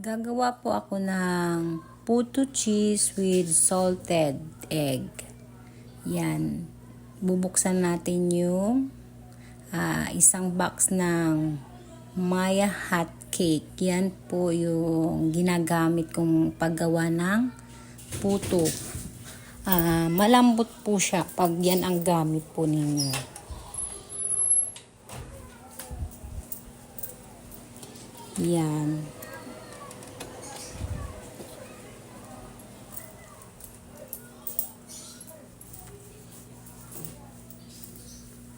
Gagawa po ako ng puto cheese with salted egg. Yan. Bubuksan natin yung isang box ng Maya hot cake. Yan po yung ginagamit kong paggawa ng puto. Malambot po siya pag yan ang gamit po ninyo. Yan.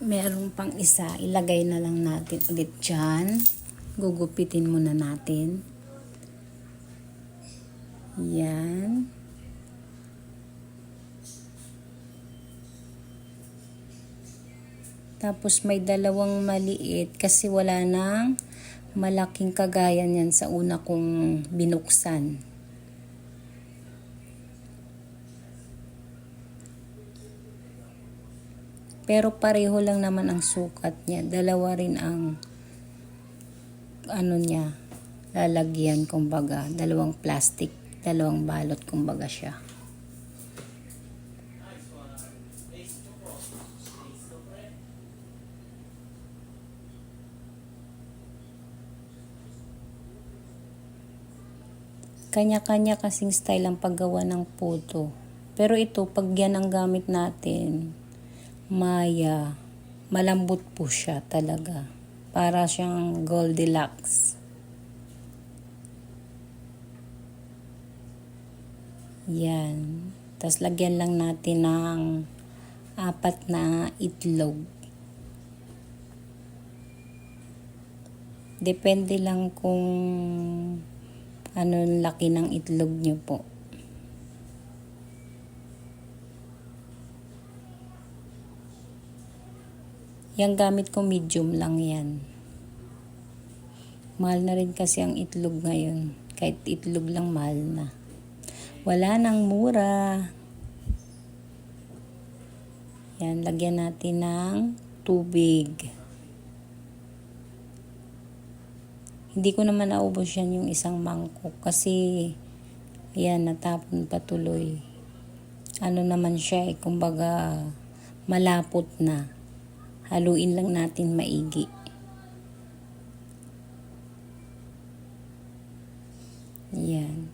Meron pang isa, ilagay na lang natin ulit dyan. Gugupitin muna natin. Yan. Tapos may dalawang maliit kasi wala nang malaking kagaya niyan sa una kong binuksan. Pero pareho lang naman ang sukat niya. Dalawa rin ang niya, lalagyan kumbaga. Dalawang plastic, dalawang balot kumbaga siya. Kanya-kanya kasing style ang paggawa ng puto. Pero ito, pag yan ang gamit natin, Maya, malambot po siya talaga. Para siyang Goldilocks. Yan. Tapos lagyan lang natin ng 4 na itlog. Depende lang kung anong laki ng itlog nyo po. Yang gamit ko medium lang yan. Mahal na rin kasi ang itlog ngayon. Kahit itlog lang mahal na. Wala nang mura. Yan, lagyan natin ng tubig. Hindi ko naman naubos yan yung isang mangkok kasi ayan, natapon patuloy. Ano naman siya kumbaga malapot na. Haluin lang natin maigi. Yan.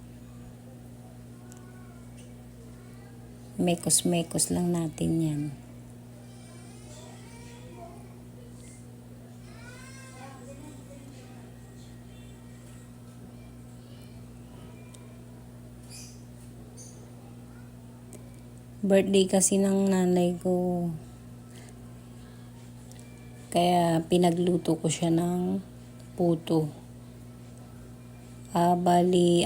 Mekos-mekos lang natin yan. Birthday kasi ng nanay ko. Kaya pinagluto ko siya ng puto. Bali,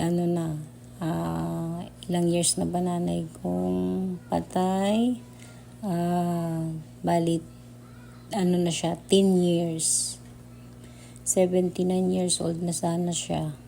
ilang years na ba nanay kong patay? Bali, na siya, 10 years. 79 years old na sana siya.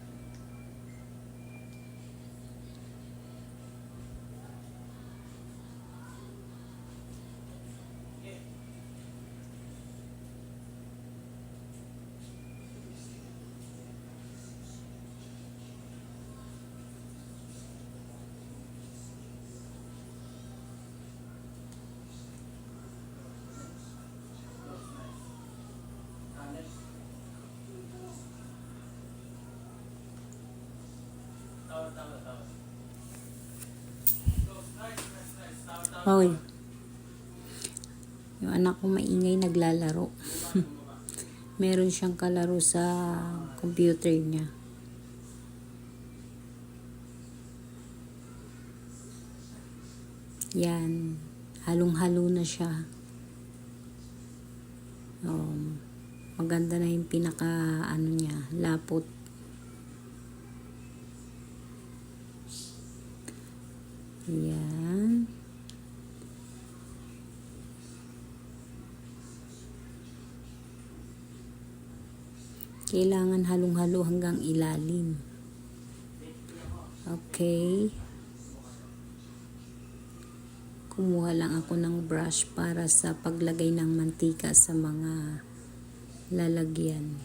Hoy. Yung anak ko maingay naglalaro. Meron siyang kalaro sa computer niya. Yan. Halong-halo na siya. Maganda na yung pinaka niya, lapot. Yan. Kailangan halong-halo hanggang ilalim. Okay. Kumuha lang ako ng brush para sa paglagay ng mantika sa mga lalagyan.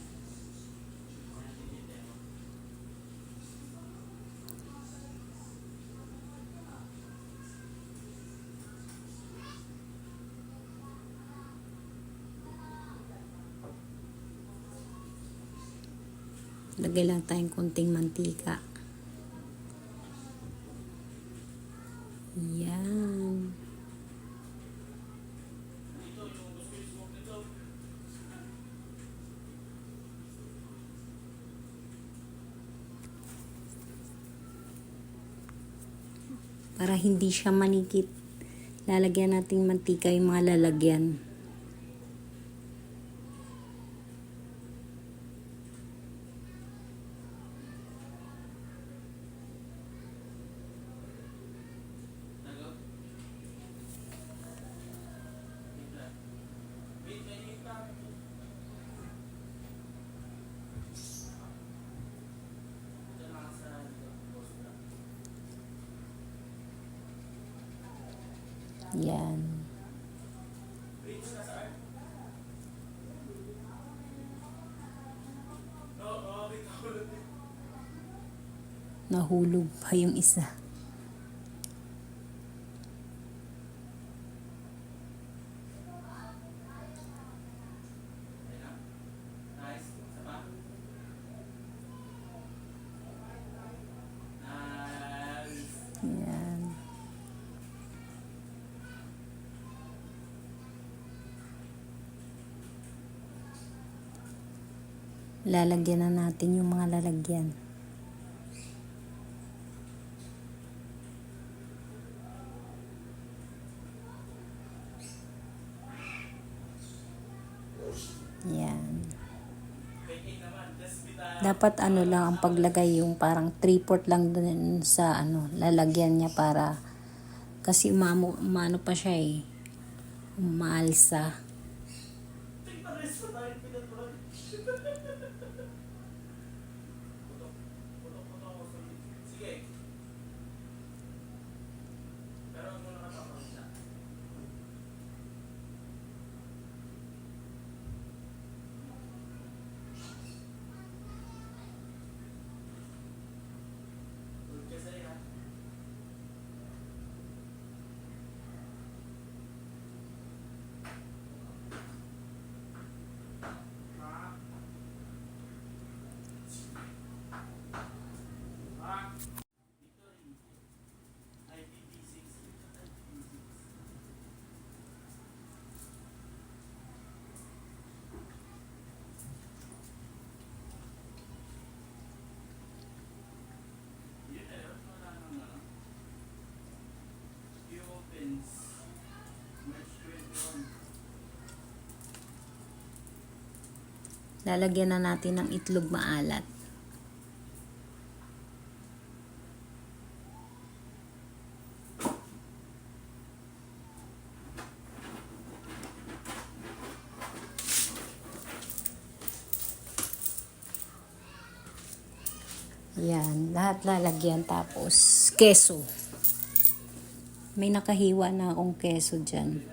Lagay lang tayong konting mantika. Yan. Para hindi siya manikit, lalagyan natin mantika yung mga lalagyan. Yan. Nahulog pa yung isa. Yan. Lalagyan na natin yung mga lalagyan. Yan. Dapat ano lang ang paglagay, yung parang 3/4 lang dun sa lalagyan niya, para kasi umano pa siya umaalsa. Lalagyan na natin ng itlog maalat. Yan, lahat lalagyan, tapos keso. May nakahiwa na akong keso dyan.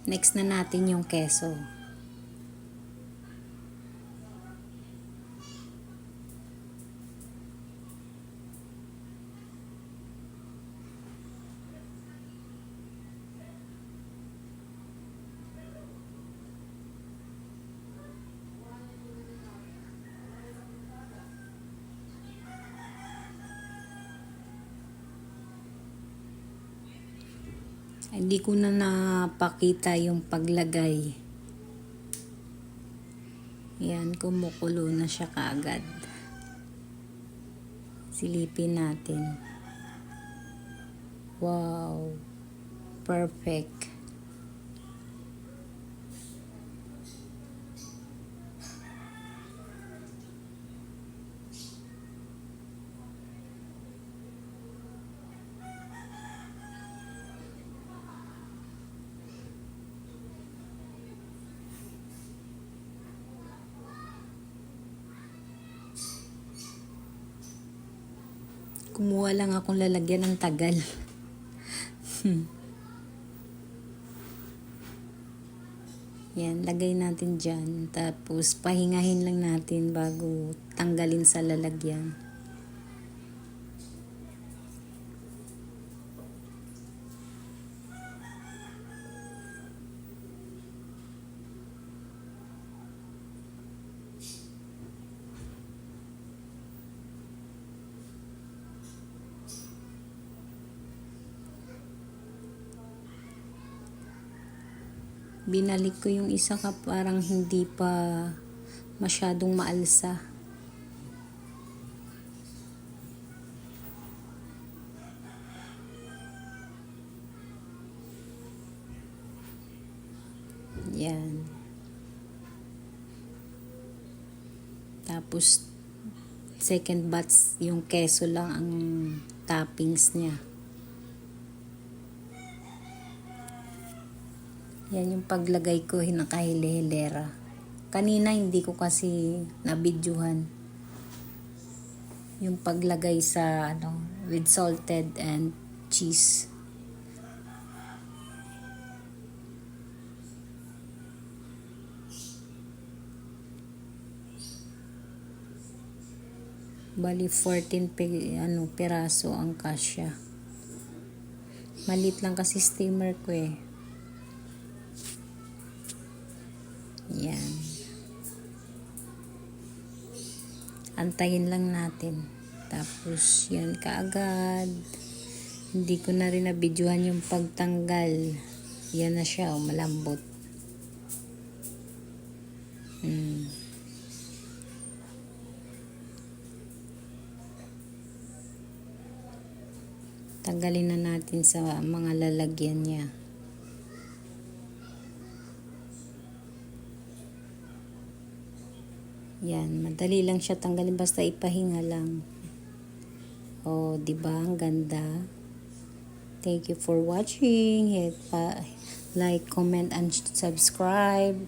Next na natin yung keso. Hindi ko na napakita yung paglagay. Yan, kumukulo na siya kaagad. Silipin natin. Wow. Perfect. Kumuha lang akong lalagyan ng tagal. Yan, lagay natin dyan. Tapos, pahingahin lang natin bago tanggalin sa lalagyan. Binalik ko yung isa ka parang hindi pa masyadong maalsa. Yan. Tapos, second batch, yung keso lang ang toppings niya. Yan yung paglagay ko, nakahili-hilera. Kanina hindi ko kasi nabidyuhan yung paglagay sa with salted and cheese. Bali 14 piraso ang kasya. Malit lang kasi steamer ko eh. Yan. Antayin lang natin. Tapos yan kaagad. Hindi ko na rin nabidyuhan yung pagtanggal. Yan na siya, malambot. Tanggalin na natin sa mga lalagyan niya. Yan, madali lang siya tanggalin basta ipahinga lang. Oh, 'di ba? Ang ganda. Thank you for watching. Hit like, comment and subscribe.